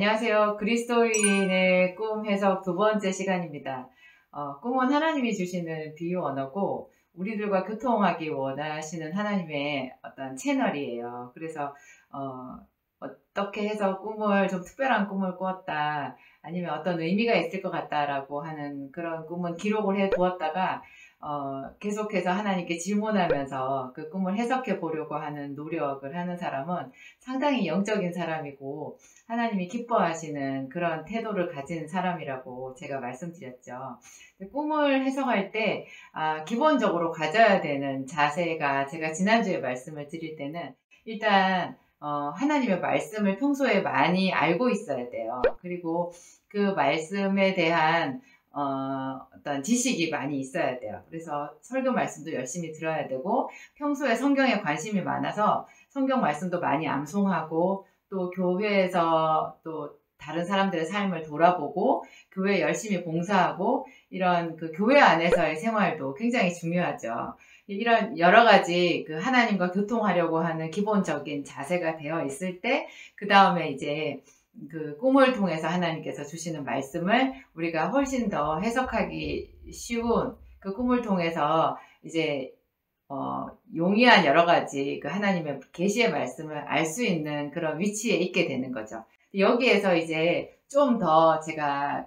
안녕하세요. 그리스도인의 꿈 해석 두 번째 시간입니다. 꿈은 하나님이 주시는 비유 언어고 우리들과 교통하기 원하시는 하나님의 어떤 채널이에요. 그래서 어떻게 해서 꿈을 좀 특별한 꿈을 꾸었다, 아니면 어떤 의미가 있을 것 같다라고 하는 그런 꿈은 기록을 해 두었다가 계속해서 하나님께 질문하면서 그 꿈을 해석해 보려고 하는 노력을 하는 사람은 상당히 영적인 사람이고 하나님이 기뻐하시는 그런 태도를 가진 사람이라고 제가 말씀드렸죠. 꿈을 해석할 때 기본적으로 가져야 되는 자세가, 제가 지난주에 말씀을 드릴 때는 일단 하나님의 말씀을 평소에 많이 알고 있어야 돼요. 그리고 그 말씀에 대한 어떤 지식이 많이 있어야 돼요. 그래서 설교 말씀도 열심히 들어야 되고, 평소에 성경에 관심이 많아서 성경 말씀도 많이 암송하고, 또 교회에서 또 다른 사람들의 삶을 돌아보고, 교회에 열심히 봉사하고, 이런 그 교회 안에서의 생활도 굉장히 중요하죠. 이런 여러 가지 그 하나님과 교통하려고 하는 기본적인 자세가 되어 있을 때, 그 다음에 이제 그 꿈을 통해서 하나님께서 주시는 말씀을 우리가 훨씬 더 해석하기 쉬운 그 꿈을 통해서 이제 용이한 여러 가지 그 하나님의 계시의 말씀을 알 수 있는 그런 위치에 있게 되는 거죠. 여기에서 이제 좀 더 제가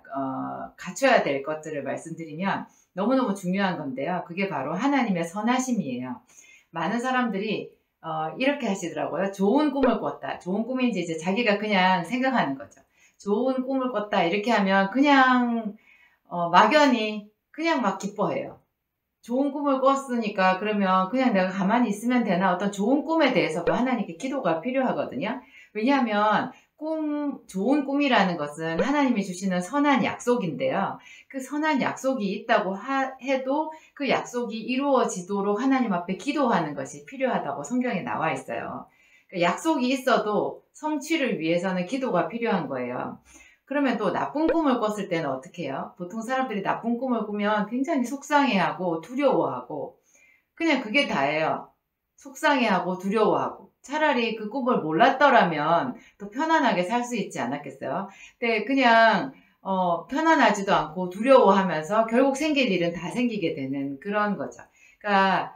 갖춰야 될 것들을 말씀드리면 너무너무 중요한 건데요. 그게 바로 하나님의 선하심이에요. 많은 사람들이 이렇게 하시더라고요. 좋은 꿈을 꿨다. 좋은 꿈인지 이제 자기가 그냥 생각하는 거죠. 좋은 꿈을 꿨다. 이렇게 하면 그냥 막연히 그냥 막 기뻐해요. 좋은 꿈을 꿨으니까 그러면 그냥 내가 가만히 있으면 되나? 어떤 좋은 꿈에 대해서도 하나님께 기도가 필요하거든요. 왜냐하면 좋은 꿈이라는 것은 하나님이 주시는 선한 약속인데요. 그 선한 약속이 있다고 해도 그 약속이 이루어지도록 하나님 앞에 기도하는 것이 필요하다고 성경에 나와 있어요. 그러니까 약속이 있어도 성취를 위해서는 기도가 필요한 거예요. 그러면 또 나쁜 꿈을 꿨을 때는 어떻게 해요? 보통 사람들이 나쁜 꿈을 꾸면 굉장히 속상해하고 두려워하고, 그냥 그게 다예요. 속상해하고 두려워하고. 차라리 그 꿈을 몰랐더라면 더 편안하게 살 수 있지 않았겠어요? 근데 그냥 편안하지도 않고 두려워하면서 결국 생길 일은 다 생기게 되는 그런 거죠. 그러니까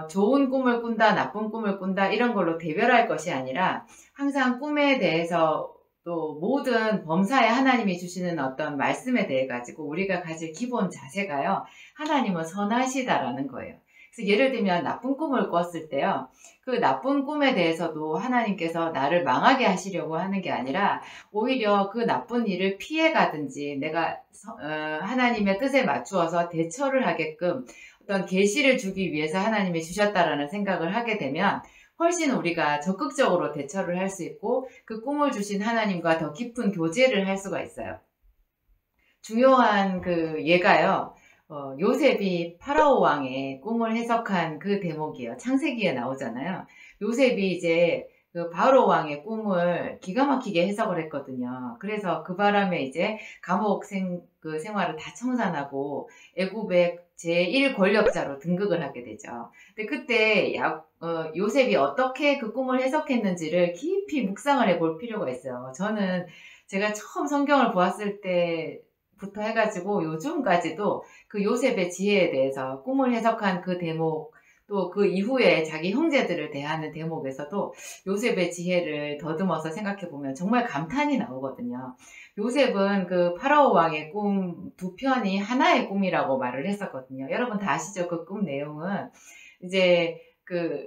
좋은 꿈을 꾼다, 나쁜 꿈을 꾼다, 이런 걸로 대별할 것이 아니라 항상 꿈에 대해서 또 모든 범사에 하나님이 주시는 어떤 말씀에 대해 가지고 우리가 가질 기본 자세가요, 하나님은 선하시다라는 거예요. 그래서 예를 들면 나쁜 꿈을 꿨을 때요, 그 나쁜 꿈에 대해서도 하나님께서 나를 망하게 하시려고 하는 게 아니라 오히려 그 나쁜 일을 피해 가든지 내가 하나님의 뜻에 맞추어서 대처를 하게끔 어떤 계시를 주기 위해서 하나님이 주셨다라는 생각을 하게 되면 훨씬 우리가 적극적으로 대처를 할 수 있고 그 꿈을 주신 하나님과 더 깊은 교제를 할 수가 있어요. 중요한 그 예가요, 요셉이 파라오 왕의 꿈을 해석한 그 대목이에요. 창세기에 나오잖아요. 요셉이 이제 그 바로 왕의 꿈을 기가 막히게 해석을 했거든요. 그래서 그 바람에 이제 감옥 생활을 다 청산하고 애굽의 제1 권력자로 등극을 하게 되죠. 근데 그때 요셉이 어떻게 그 꿈을 해석했는지를 깊이 묵상을 해볼 필요가 있어요. 저는 제가 처음 성경을 보았을 때부터 해가지고 요즘까지도 그 요셉의 지혜에 대해서 꿈을 해석한 그 대목, 또 그 이후에 자기 형제들을 대하는 대목에서도 요셉의 지혜를 더듬어서 생각해보면 정말 감탄이 나오거든요. 요셉은 그 파라오 왕의 꿈 두 편이 하나의 꿈이라고 말을 했었거든요. 여러분 다 아시죠? 그 꿈 내용은 이제 그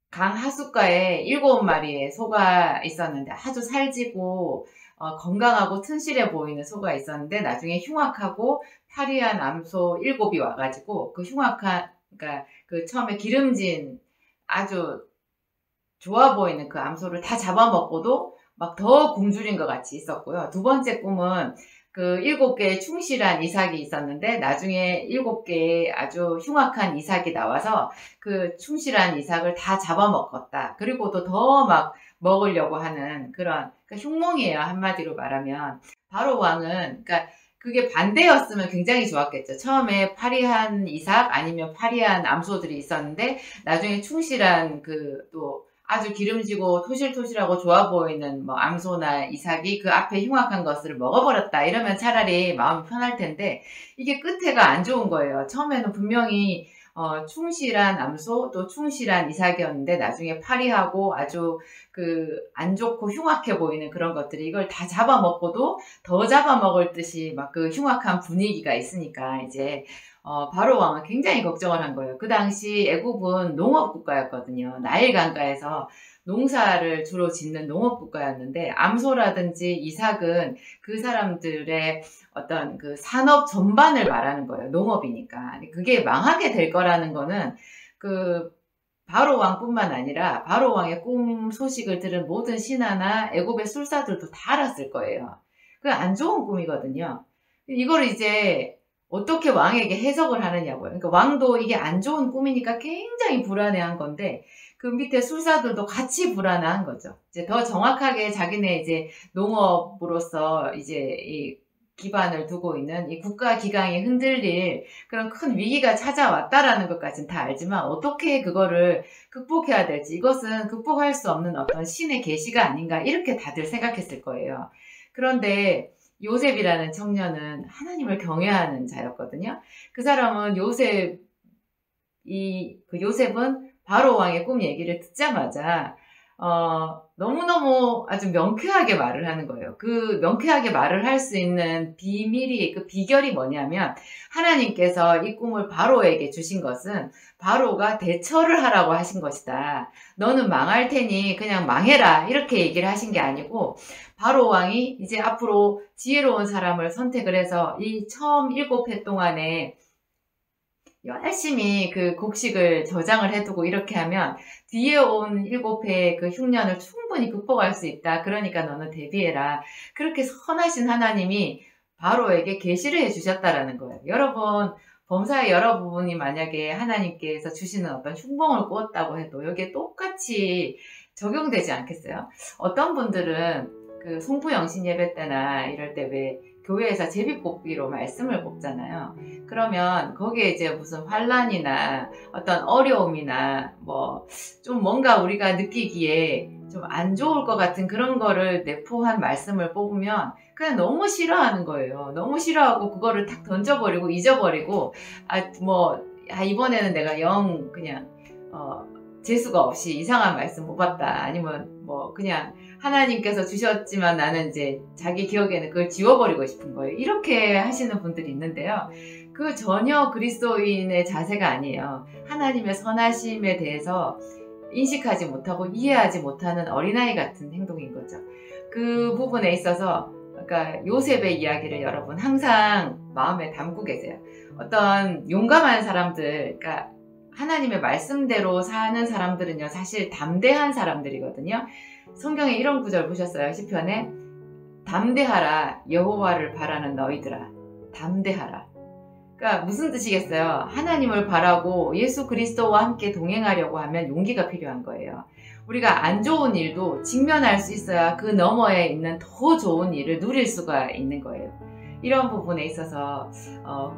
강 하숫가에 7마리의 소가 있었는데 아주 살지고 건강하고 튼실해 보이는 소가 있었는데 나중에 흉악하고 파리한 암소 7이 와가지고 그 흉악한, 그러니까 그 처음에 기름진 아주 좋아 보이는 그 암소를 다 잡아먹고도 막 더 굶주린 것 같이 있었고요. 두 번째 꿈은 그 7개의 충실한 이삭이 있었는데 나중에 7개의 아주 흉악한 이삭이 나와서 그 충실한 이삭을 다 잡아먹었다. 그리고도 더 막 먹으려고 하는 그런, 그러니까 흉몽이에요. 한마디로 말하면. 바로 왕은, 그러니까 그게 반대였으면 굉장히 좋았겠죠. 처음에 파리한 이삭 아니면 파리한 암소들이 있었는데 나중에 충실한 그 또 아주 기름지고 토실토실하고 좋아 보이는 뭐 암소나 이삭이 그 앞에 흉악한 것을 먹어버렸다 이러면 차라리 마음이 편할 텐데 이게 끝에가 안 좋은 거예요. 처음에는 분명히 충실한 암소 또 충실한 이삭이었는데 나중에 파리하고 아주 그 안 좋고 흉악해 보이는 그런 것들이 이걸 다 잡아먹고도 더 잡아먹을 듯이 막 그 흉악한 분위기가 있으니까 이제 바로 왕은 굉장히 걱정을 한 거예요. 그 당시 애굽은 농업 국가였거든요. 나일 강가에서 농사를 주로 짓는 농업 국가였는데 암소라든지 이삭은 그 사람들의 어떤 그 산업 전반을 말하는 거예요. 농업이니까. 그게 망하게 될 거라는 거는 그 바로 왕뿐만 아니라 바로 왕의 꿈 소식을 들은 모든 신하나 애굽의 술사들도 다 알았을 거예요. 그 안 좋은 꿈이거든요. 이걸 이제 어떻게 왕에게 해석을 하느냐고요. 그러니까 왕도 이게 안 좋은 꿈이니까 굉장히 불안해한 건데 그 밑에 술사들도 같이 불안한 거죠. 이제 더 정확하게 자기네 이제 농업으로서 이제 이 기반을 두고 있는 이 국가 기강이 흔들릴 그런 큰 위기가 찾아왔다라는 것까지는 다 알지만 어떻게 그거를 극복해야 될지 이것은 극복할 수 없는 어떤 신의 계시가 아닌가 이렇게 다들 생각했을 거예요. 그런데 요셉이라는 청년은 하나님을 경외하는 자였거든요. 그 사람은 요셉은 바로 왕의 꿈 얘기를 듣자마자 너무너무 아주 명쾌하게 말을 하는 거예요. 그 명쾌하게 말을 할 수 있는 그 비결이 뭐냐면 하나님께서 이 꿈을 바로에게 주신 것은 바로가 대처를 하라고 하신 것이다. 너는 망할 테니 그냥 망해라. 이렇게 얘기를 하신 게 아니고 바로 왕이 이제 앞으로 지혜로운 사람을 선택을 해서 이 처음 7해 동안에 열심히 그 곡식을 저장을 해두고 이렇게 하면 뒤에 온 7회의 그 흉년을 충분히 극복할 수 있다. 그러니까 너는 대비해라. 그렇게 선하신 하나님이 바로에게 계시를 해주셨다라는 거예요. 여러분, 범사의 여러분이 만약에 하나님께서 주시는 어떤 흉봉을 꾸었다고 해도 여기에 똑같이 적용되지 않겠어요? 어떤 분들은 그 송부영신 예배 때나 이럴 때 왜 교회에서 제비뽑기로 말씀을 뽑잖아요. 그러면 거기에 이제 무슨 환란이나 어떤 어려움이나 뭐 좀 뭔가 우리가 느끼기에 좀 안 좋을 것 같은 그런 거를 내포한 말씀을 뽑으면 그냥 너무 싫어하는 거예요. 너무 싫어하고 그거를 탁 던져버리고 잊어버리고 이번에는 내가 그냥 재수가 없이 이상한 말씀 뽑았다. 아니면 뭐 그냥 하나님께서 주셨지만 나는 이제 자기 기억에는 그걸 지워버리고 싶은 거예요. 이렇게 하시는 분들이 있는데요. 그 전혀 그리스도인의 자세가 아니에요. 하나님의 선하심에 대해서 인식하지 못하고 이해하지 못하는 어린아이 같은 행동인 거죠. 그 부분에 있어서 그러니까 요셉의 이야기를 여러분 항상 마음에 담고 계세요. 어떤 용감한 사람들, 그러니까 하나님의 말씀대로 사는 사람들은요, 사실 담대한 사람들이거든요. 성경에 이런 구절 보셨어요? 시편에 담대하라 여호와를 바라는 너희들아. 담대하라. 그러니까 무슨 뜻이겠어요? 하나님을 바라고 예수 그리스도와 함께 동행하려고 하면 용기가 필요한 거예요. 우리가 안 좋은 일도 직면할 수 있어야 그 너머에 있는 더 좋은 일을 누릴 수가 있는 거예요. 이런 부분에 있어서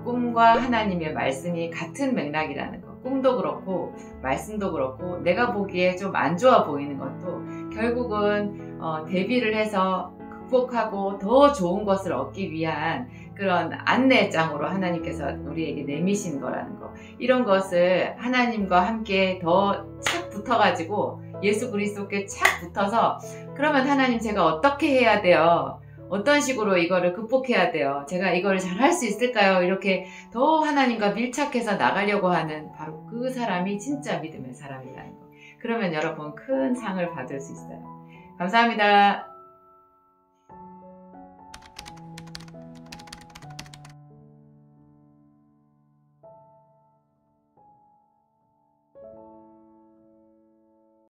꿈과 하나님의 말씀이 같은 맥락이라는 거. 꿈도 그렇고 말씀도 그렇고 내가 보기에 좀 안 좋아 보이는 것도 결국은 대비를 해서 극복하고 더 좋은 것을 얻기 위한 그런 안내장으로 하나님께서 우리에게 내미신 거라는 거. 이런 것을 하나님과 함께 더 착 붙어가지고 예수 그리스도께 착 붙어서 그러면 하나님 제가 어떻게 해야 돼요? 어떤 식으로 이거를 극복해야 돼요? 제가 이거를 잘 할 수 있을까요? 이렇게 더 하나님과 밀착해서 나가려고 하는 바로 그 사람이 진짜 믿음의 사람이라는 거. 그러면 여러분 큰 상을 받을 수 있어요. 감사합니다.